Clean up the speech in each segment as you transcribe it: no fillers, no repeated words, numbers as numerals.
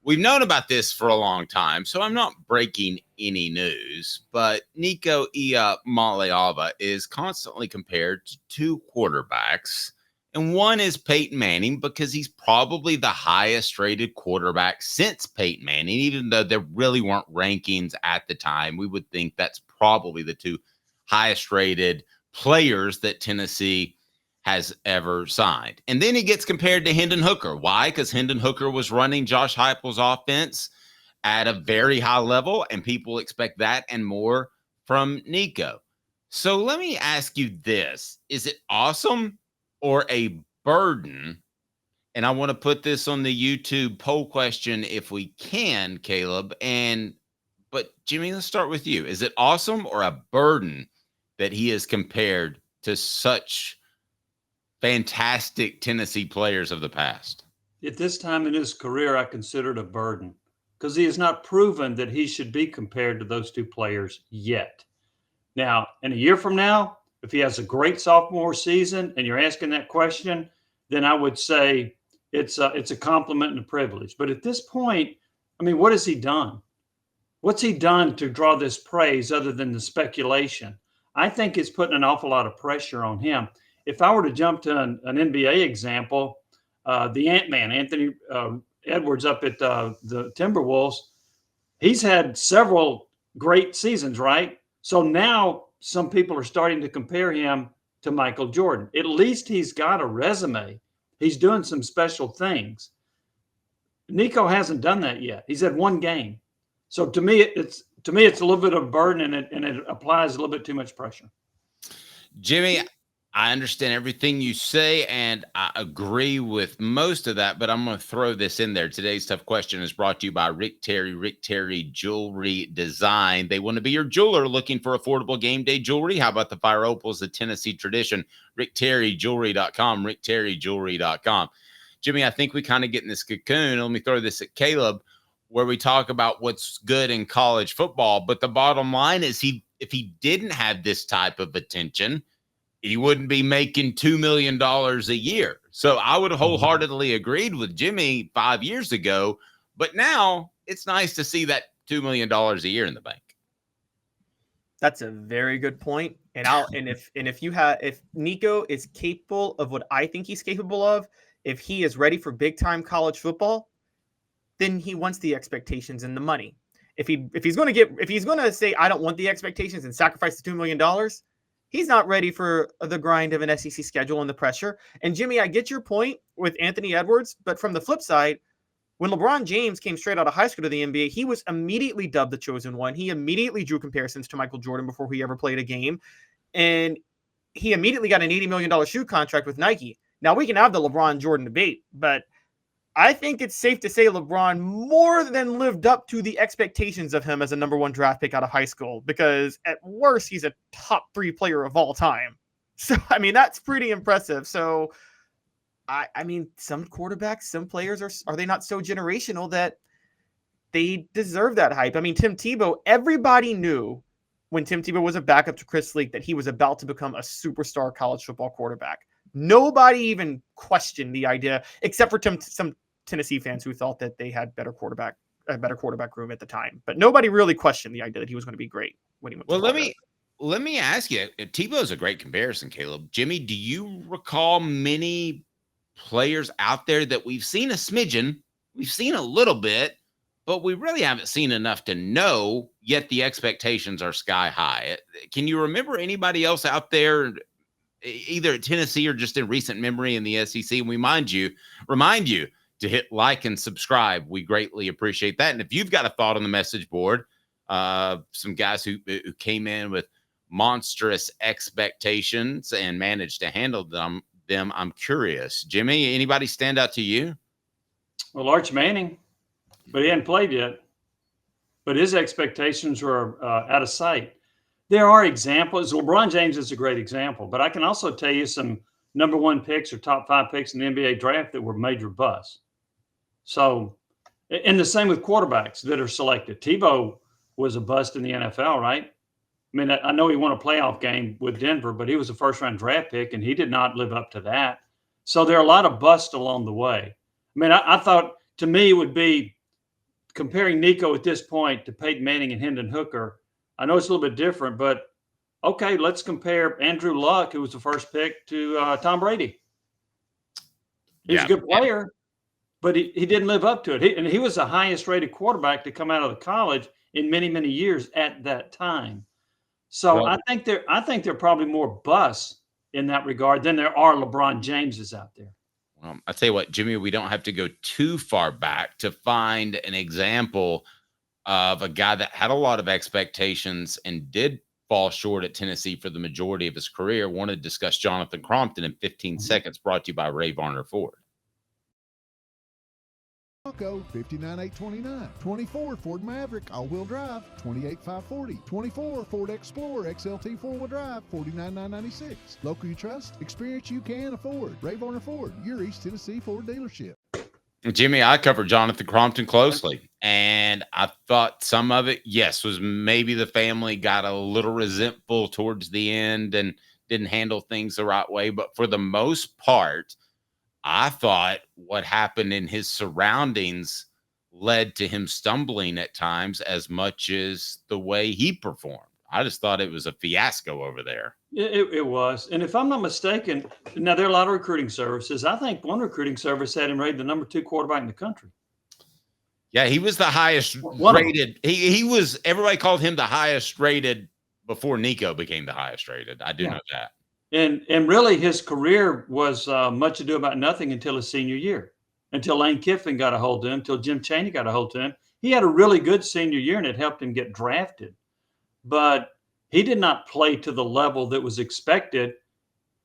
we've known about this for a long time, so I'm not breaking any news, but Nico Iamaleava is constantly compared to two quarterbacks, and one is Peyton Manning because he's probably the highest rated quarterback since Peyton Manning, even though there really weren't rankings at the time. We would think that's probably the two highest rated players that Tennessee has ever signed. And then he gets compared to Hendon Hooker. Why? Because Hendon Hooker was running Josh Heupel's offense at a very high level, and people expect that and more from Nico. So let me ask you this. Is it awesome or a burden? And I want to put this on the YouTube poll question if we can, Caleb. But Jimmy, let's start with you. Is it awesome or a burden that he is compared to such fantastic Tennessee players of the past? At this time in his career, I consider it a burden because he has not proven that he should be compared to those two players yet. Now, in a year from now, if he has a great sophomore season and you're asking that question, then I would say it's a compliment and a privilege. But at this point, I mean, what has he done? What's he done to draw this praise other than the speculation? I think it's putting an awful lot of pressure on him. If I were to jump to an NBA example, the Ant-Man, Anthony Edwards up at the Timberwolves, he's had several great seasons, right? So now some people are starting to compare him to Michael Jordan. At least he's got a resume. He's doing some special things. Nico hasn't done that yet. He's had one game. So to me, it's a little bit of a burden, and it applies a little bit too much pressure. Jimmy, I understand everything you say, and I agree with most of that, but I'm going to throw this in there. Today's tough question is brought to you by Rick Terry Jewelry Design. They want to be your jeweler looking for affordable game day jewelry. How about the Fire Opals, the Tennessee tradition? RickTerryJewelry.com, RickTerryJewelry.com. Jimmy, I think we kind of get in this cocoon. Let me throw this at Caleb, where we talk about what's good in college football. But the bottom line is if he didn't have this type of attention, he wouldn't be making $2 million a year. So I would have wholeheartedly agreed with Jimmy 5 years ago. But now it's nice to see that $2 million a year in the bank. That's a very good point. If Nico is capable of what I think he's capable of, if he is ready for big time college football, then he wants the expectations and the money. If he's going to say, I don't want the expectations and sacrifice the $2 million, he's not ready for the grind of an SEC schedule and the pressure. And Jimmy, I get your point with Anthony Edwards, but from the flip side, when LeBron James came straight out of high school to the NBA, he was immediately dubbed the chosen one. He immediately drew comparisons to Michael Jordan before he ever played a game. And he immediately got an $80 million shoe contract with Nike. Now we can have the LeBron Jordan debate, but I think it's safe to say LeBron more than lived up to the expectations of him as a number one draft pick out of high school, because at worst, he's a top 3 player of all time. So, I mean, that's pretty impressive. So, I mean, some quarterbacks, some players, are they not so generational that they deserve that hype? I mean, Tim Tebow, everybody knew when Tim Tebow was a backup to Chris Leak that he was about to become a superstar college football quarterback. Nobody even questioned the idea, except for some Tennessee fans who thought that they had a better quarterback room at the time. But nobody really questioned the idea that he was going to be great when he went to Florida. Let me ask you, Tebow's a great comparison, Caleb. Jimmy, do you recall many players out there that we've seen a smidgen, we've seen a little bit, but we really haven't seen enough to know, yet the expectations are sky high? Can you remember anybody else out there, either at Tennessee or just in recent memory in the SEC? And we remind you to hit like and subscribe. We greatly appreciate that. And if you've got a thought on the message board, some guys who came in with monstrous expectations and managed to handle them, I'm curious. Jimmy, anybody stand out to you? Well, Arch Manning, but he hadn't played yet. But his expectations were out of sight. There are examples. LeBron James is a great example, but I can also tell you some number 1 picks or top 5 picks in the NBA draft that were major busts. So, and the same with quarterbacks that are selected. Tebow was a bust in the NFL, right? I mean, I know he won a playoff game with Denver, but he was a first-round draft pick, and he did not live up to that. So there are a lot of busts along the way. I mean, I thought, to me, it would be comparing Nico at this point to Peyton Manning and Hendon Hooker, I know it's a little bit different, but okay, let's compare Andrew Luck, who was the first pick, to Tom Brady. He's a good player, but he didn't live up to it. He was the highest rated quarterback to come out of the college in many, many years at that time. So I think they're probably more busts in that regard than there are LeBron Jameses out there. Well, I tell you what, Jimmy, we don't have to go too far back to find an example of a guy that had a lot of expectations and did fall short at Tennessee for the majority of his career. Want to discuss Jonathan Crompton in 15 seconds, brought to you by Varner Ford. Bronco, 59,829. 24 Ford Maverick, all-wheel drive, 28,540. 24 Ford Explorer, XLT four-wheel drive, 49,996. Local you trust, experience you can afford. Ray Varner Ford, your East Tennessee Ford dealership. Jimmy, I covered Jonathan Crompton closely, and I thought some of it, yes, was maybe the family got a little resentful towards the end and didn't handle things the right way. But for the most part, I thought what happened in his surroundings led to him stumbling at times as much as the way he performed. I just thought it was a fiasco over there. It was. And if I'm not mistaken, now there are a lot of recruiting services. I think one recruiting service had him rated the number 2 quarterback in the country. Yeah, he was the highest rated. He was, everybody called him the highest rated before Nico became the highest rated. I do know that. And really his career was much ado about nothing until his senior year, until Lane Kiffin got a hold of him, until Jim Chaney got a hold of him. He had a really good senior year, and it helped him get drafted. But he did not play to the level that was expected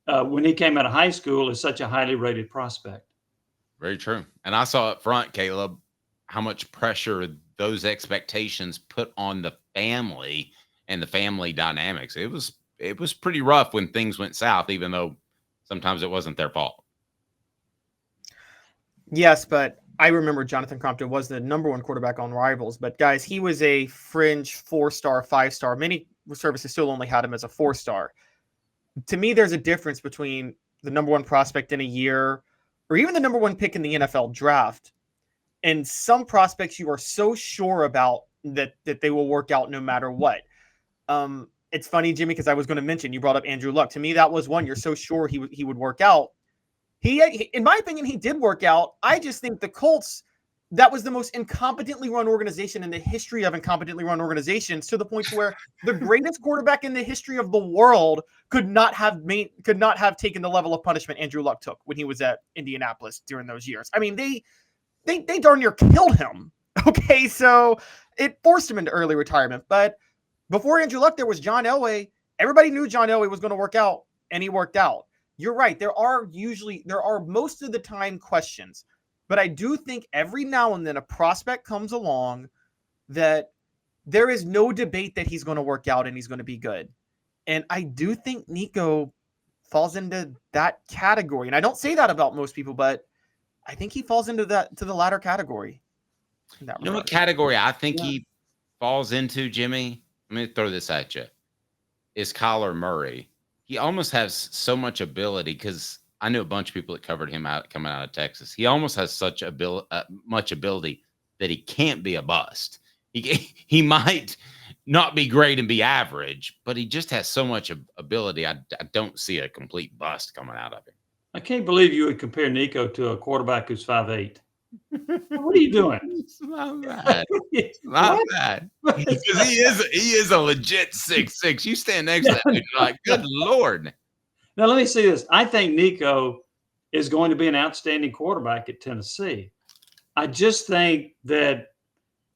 when he came out of high school as such a highly rated prospect. Very true. And I saw up front, Caleb, how much pressure those expectations put on the family and the family dynamics. It was pretty rough when things went south, even though sometimes it wasn't their fault. Yes, but I remember Jonathan Crompton was the number 1 quarterback on Rivals. But guys, he was a fringe 4-star, 5-star. Many services still only had him as a 4-star. To me, there's a difference between the number 1 prospect in a year or even the number 1 pick in the NFL draft. And some prospects you are so sure about that they will work out no matter what. It's funny, Jimmy, because I was going to mention, you brought up Andrew Luck. To me, that was one you're so sure he would work out. He, in my opinion, he did work out. I just think the Colts, that was the most incompetently run organization in the history of incompetently run organizations, to the point to where the greatest quarterback in the history of the world could not have taken the level of punishment Andrew Luck took when he was at Indianapolis during those years. I mean, they darn near killed him. Okay, so it forced him into early retirement. But before Andrew Luck, there was John Elway. Everybody knew John Elway was going to work out, and he worked out. You're right. There are most of the time questions, but I do think every now and then a prospect comes along that there is no debate that he's going to work out and he's going to be good. And I do think Nico falls into that category. And I don't say that about most people, but I think he falls into the latter category. You know what category I think he falls into, Jimmy? Let me throw this at you. Is Kyler Murray. He almost has so much ability, because I knew a bunch of people that covered him coming out of Texas. He almost has such much ability that he can't be a bust. He might not be great and be average, but he just has so much ability. I don't see a complete bust coming out of him. I can't believe you would compare Nico to a quarterback who's 5'8". What are you doing? It's not bad. It's not bad. Because he is a legit 6'6". You stand next to that dude, you're like, good Lord. Now, let me say this. I think Nico is going to be an outstanding quarterback at Tennessee. I just think that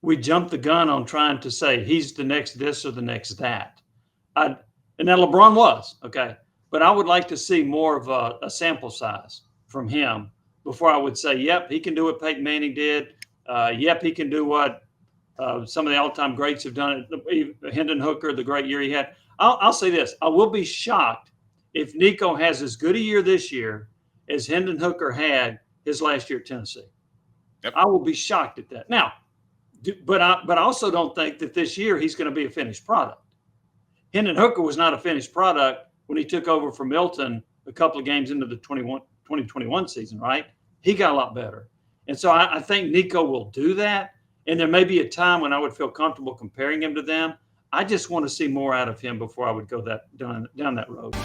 we jumped the gun on trying to say he's the next this or the next that. And now LeBron was, okay. But I would like to see more of a sample size from him before I would say, yep, he can do what Peyton Manning did. Yep, he can do what some of the all-time greats have done. Hendon Hooker, the great year he had. I'll say this. I will be shocked if Nico has as good a year this year as Hendon Hooker had his last year at Tennessee. Yep. I will be shocked at that. Now, but I also don't think that this year he's going to be a finished product. Hendon Hooker was not a finished product when he took over from Milton a couple of games into the 2021 season, right? He got a lot better. And so I think Nico will do that. And there may be a time when I would feel comfortable comparing him to them. I just want to see more out of him before I would go down that road.